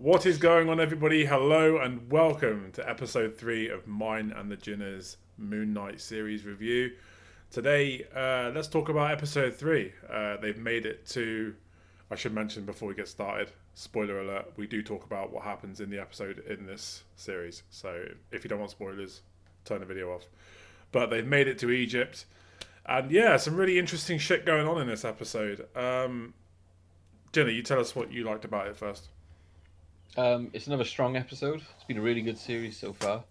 What is going on, everybody? Hello and welcome to episode 3 of mine and the Ginna's Moon Knight series review. Today, let's talk about episode 3. They've made it to, I should mention before we get started, spoiler alert, we do talk about what happens in the episode in this series. So if you don't want spoilers, turn the video off. But they've made it to Egypt. And yeah, some really interesting shit going on in this episode. Ginna, you tell us what you liked about it first. It's another strong episode. It's been a really good series so far.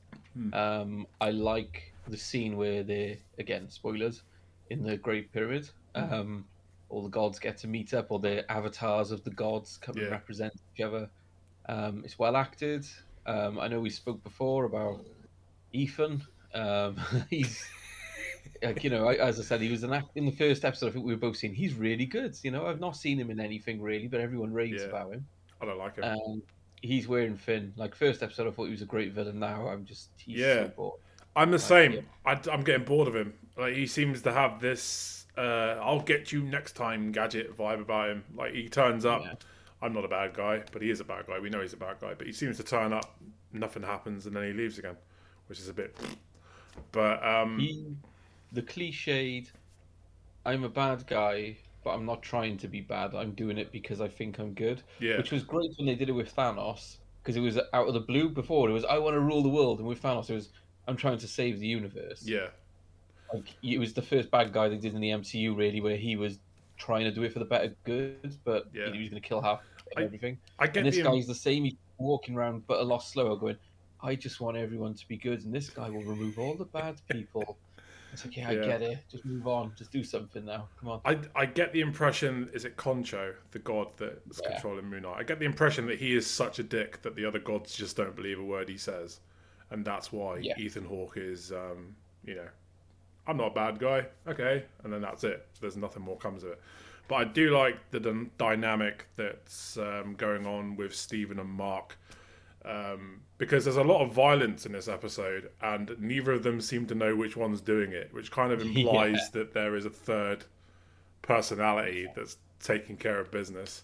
I like the scene where they're, again, spoilers, in the Great Pyramid. All the gods get to meet up, or the avatars of the gods come and represent each other. It's well acted. I know we spoke before about Ethan. He's, like, as I said, he was in the first episode. I think we were both saying he's really good. I've not seen him in anything really, but everyone raves about him. I don't like him. He's wearing Finn. Like, first episode, I thought he was a great villain. Now he's so bored. I'm the same. I'm getting bored of him. Like, he seems to have this I'll get you next time gadget vibe about him. Like, he turns up. Yeah. I'm not a bad guy, but he is a bad guy. We know he's a bad guy, but he seems to turn up, nothing happens, and then he leaves again, which is a bit. But the cliched, I'm a bad guy, but I'm not trying to be bad. I'm doing it because I think I'm good. Yeah. Which was great when they did it with Thanos, because it was out of the blue. Before it was, I want to rule the world, and with Thanos it was, I'm trying to save the universe. Yeah. Like, it was the first bad guy they did in the MCU, really, where he was trying to do it for the better good, but he was going to kill half everything. And this guy's the same. He's walking around, but a lot slower, going, I just want everyone to be good, and this guy will remove all the bad people. It's like, I get it. Just move on. Just do something now. Come on. I get the impression, is it Concho, the god that's controlling Moon Knight? I get the impression that he is such a dick that the other gods just don't believe a word he says. And that's why Ethan Hawke is, I'm not a bad guy. Okay. And then that's it. There's nothing more comes of it. But I do like the dynamic that's going on with Stephen and Mark. Because there's a lot of violence in this episode, and neither of them seem to know which one's doing it, which kind of implies that there is a third personality that's taking care of business.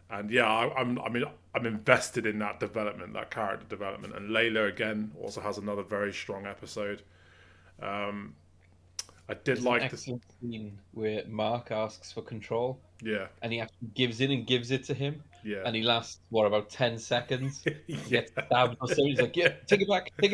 And I'm invested in that development, that character development. And Layla again also has another very strong episode. I did like the scene where Mark asks for control. Yeah. And he actually gives in and gives it to him. Yeah. And he lasts, about 10 seconds? Gets stabbed or so. He's like, take it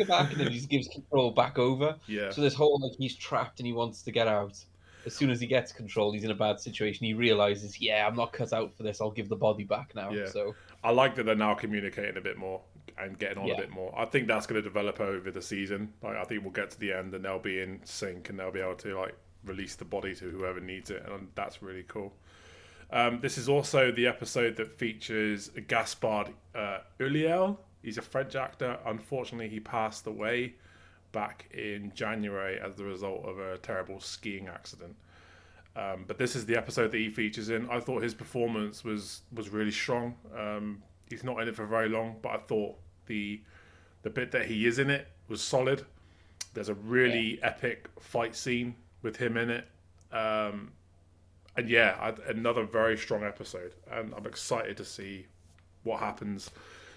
back. And then he just gives control back over. Yeah. So this whole, he's trapped and he wants to get out. As soon as he gets control, he's in a bad situation. He realizes, I'm not cut out for this. I'll give the body back now. Yeah. So I like that they're now communicating a bit more and getting on a bit more. I think that's going to develop over the season. Like, I think we'll get to the end and they'll be in sync and they'll be able to release the body to whoever needs it, and that's really cool. This is also the episode that features Gaspard Ulliel. He's a French actor. Unfortunately, he passed away back in January as the result of a terrible skiing accident. But this is the episode that he features in. I thought his performance was really strong. He's not in it for very long, but I thought the bit that he is in it was solid. There's a really epic fight scene with him in it. Another very strong episode. And I'm excited to see what happens,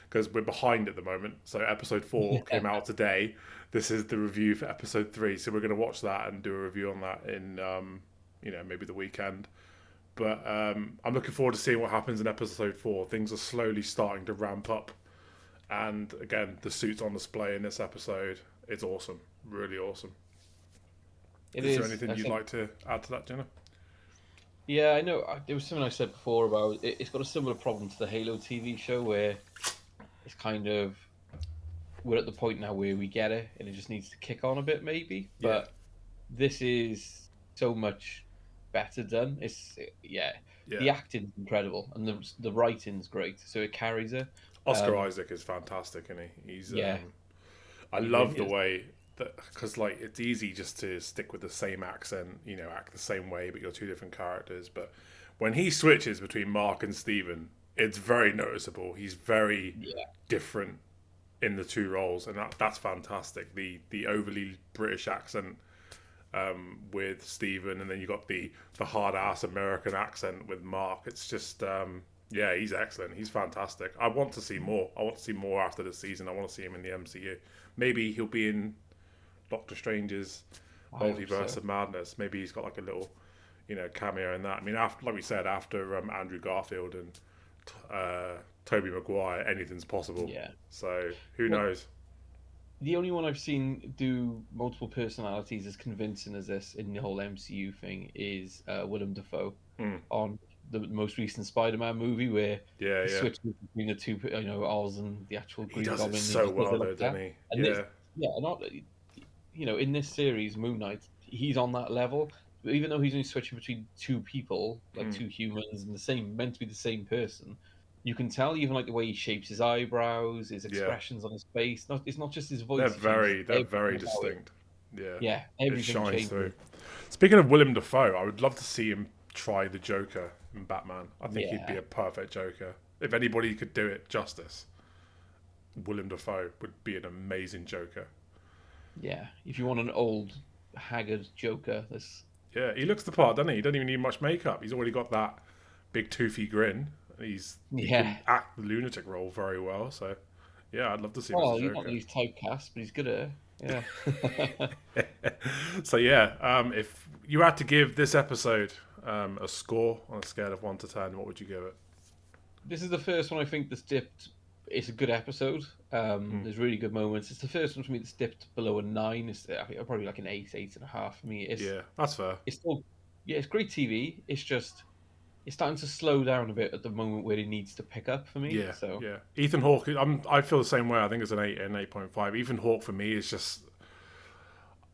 because we're behind at the moment. So episode 4 came out today. This is the review for episode 3. So we're going to watch that and do a review on that in, maybe the weekend. But I'm looking forward to seeing what happens in episode 4. Things are slowly starting to ramp up. And again, the suits on display in this episode, it's awesome. Really awesome. Is there anything you'd like to add to that, Jenna? Yeah, I know. There was something I said before about it's got a similar problem to the Halo TV show, where it's kind of, we're at the point now where we get it and it just needs to kick on a bit, maybe. But this is so much better done. The acting's incredible and the writing's great, so it carries it. Oscar Isaac is fantastic, isn't he? He's I love the way that, because it's easy just to stick with the same accent, act the same way, but you're two different characters. But when he switches between Mark and Steven, it's very noticeable. He's very different in the two roles, and that's fantastic. The overly British accent with Steven, and then you got the hard ass American accent with Mark. It's just Yeah, he's excellent. He's fantastic. I want to see more. I want to see more after this season. I want to see him in the MCU. Maybe he'll be in Doctor Strange's I hope Multiverse so. of Madness. Maybe he's got like a little, cameo in that. I mean, after, like we said, after Andrew Garfield and Tobey Maguire, anything's possible. Yeah. So who Well, knows? the only one I've seen do multiple personalities as convincing as this in the whole MCU thing is Willem Dafoe Mm. on the most recent Spider-Man movie, where Yeah, he yeah. switches between the two, Oz and the actual He Green does it Goblin. And he so just does well, it though, like doesn't that. he? And this, Yeah, yeah, not in this series, Moon Knight, he's on that level. Even though he's only switching between two people, like mm. two humans, and meant to be the same person, you can tell even like the way he shapes his eyebrows, his Yeah. expressions on his face. It's not just his They're voice he changes. very Everything about it. distinct. Yeah, Yeah, it everything shines through. changes. Speaking of Willem Dafoe, I would love to see him try the Joker in Batman. I think he'd be Yeah, a perfect Joker. If anybody could do it justice, Willem Dafoe would be an amazing Joker. yeah. If you want an old, haggard Joker, that's Yeah, he looks the part, doesn't he? He doesn't even need much makeup. He's already got that big toothy grin. He yeah. can act the lunatic role very well. So yeah, I'd love to see him as Well, a he's not Joker. he's typecast, but he's good at it. Yeah. So yeah, if you had to give this episode a score on a scale of 1 to 10, what would you give it? This is the first one I think that's dipped. It's a good episode. Hmm. There's really good moments. It's the first one for me that's dipped below a 9. It's I think probably like an 8, 8.5 for me. Yeah, that's fair. It's still, yeah, it's great TV. It's just it's starting to slow down a bit at the moment where it needs to pick up for me. Yeah, So yeah. Ethan Hawke, I feel the same way. I think it's an 8 and 8.5. Ethan Hawke for me is just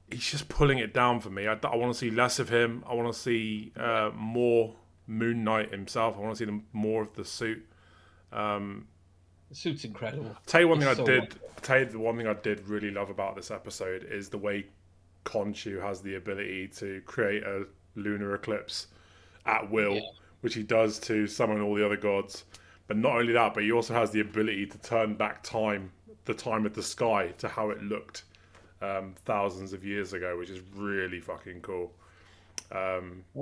he's just pulling it down for me. I want to see less of him. I want to see more Moon Knight himself. I want to see more of the suit. the suit's incredible. Tell you one It's thing I so did. wonderful. Tell you the one thing I did really love about this episode is the way Khonshu has the ability to create a lunar eclipse at will, Yeah, which he does to summon all the other gods. But not only that, but he also has the ability to turn back time, the time of the sky, to how it looked thousands of years ago, which is really fucking cool. Um, I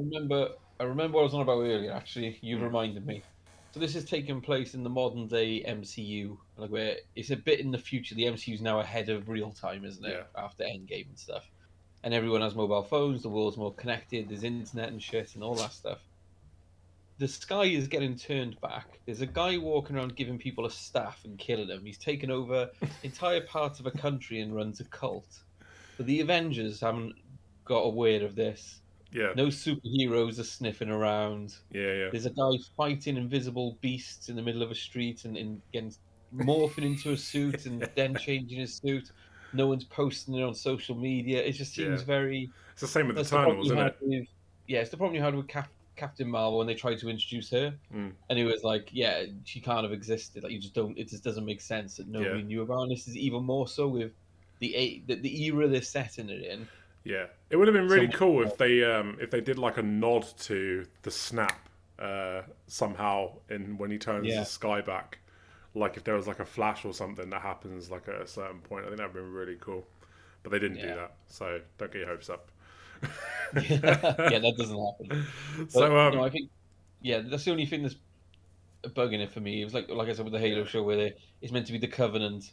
remember what I was on about earlier. Actually, you've mm, reminded me. So this is taking place in the modern day MCU, like where it's a bit in the future. The MCU is now ahead of real time, isn't it? yeah, After Endgame and stuff, and everyone has mobile phones. The world's more connected. There's internet and shit and all that stuff. The sky is getting turned back. There's a guy walking around giving people a staff and killing them. He's taken over entire parts of a country and runs a cult. But the Avengers haven't got aware of this. yeah, No superheroes are sniffing around. yeah, There's a guy fighting invisible beasts in the middle of a street and getting morphing into a suit and yeah, then changing his suit. No one's posting it on social media. It just yeah. seems very. It's the same with That's the problem Eternals, you isn't had it? with. Yeah, it's the problem you had with Captain Marvel when they tried to introduce her, Mm, and it was like, yeah, she can't have existed. Like you just don't. It just doesn't make sense that yeah. nobody knew about. And this is even more so with the era they're setting it in. Yeah, it would have been So really much cool more. if they did like a nod to the snap somehow in when he turns the Yeah, sky back, like if there was like a flash or something that happens like at a certain point. I think that'd been really cool, but they didn't do yeah, that. So don't get your hopes up. yeah. That doesn't happen. But So no, I think yeah, that's the only thing that's bugging it for me. It was like I said with the Halo yeah, show, where it's meant to be the Covenant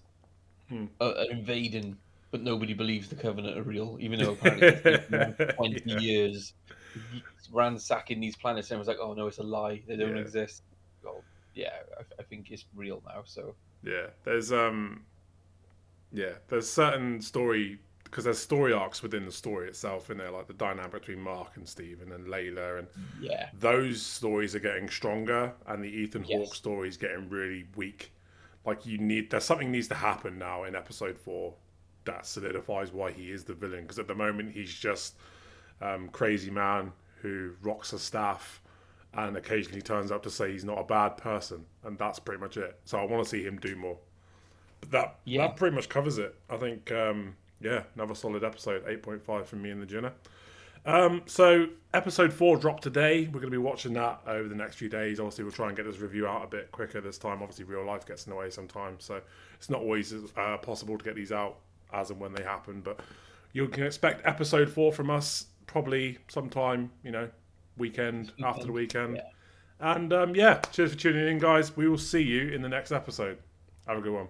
Hmm. are invading, but nobody believes the Covenant are real, even though apparently it's taken around 20 yeah, years ransacking these planets. And it was like, oh no, it's a lie. They don't yeah, exist. Well, yeah, I think it's real now. So yeah. There's certain story because there's story arcs within the story itself in there, like the dynamic between Mark and Steve, and then Layla, and yeah, those stories are getting stronger, and the Ethan Hawke yes, story is getting really weak. Like there's something needs to happen now in episode 4 that solidifies why he is the villain. Because at the moment he's just crazy man who rocks a staff and occasionally turns up to say he's not a bad person, and that's pretty much it. So I want to see him do more. But yeah, that pretty much covers it. I think yeah, another solid episode, 8.5 from me and TheGinna. So episode 4 dropped today. We're going to be watching that over the next few days. Obviously, we'll try and get this review out a bit quicker this time. Obviously, real life gets in the way sometimes, so it's not always possible to get these out as and when they happen. But you can expect episode 4 from us probably sometime, weekend this after the weekend. weekend. Yeah, And yeah, cheers for tuning in, guys. We will see you in the next episode. Have a good one.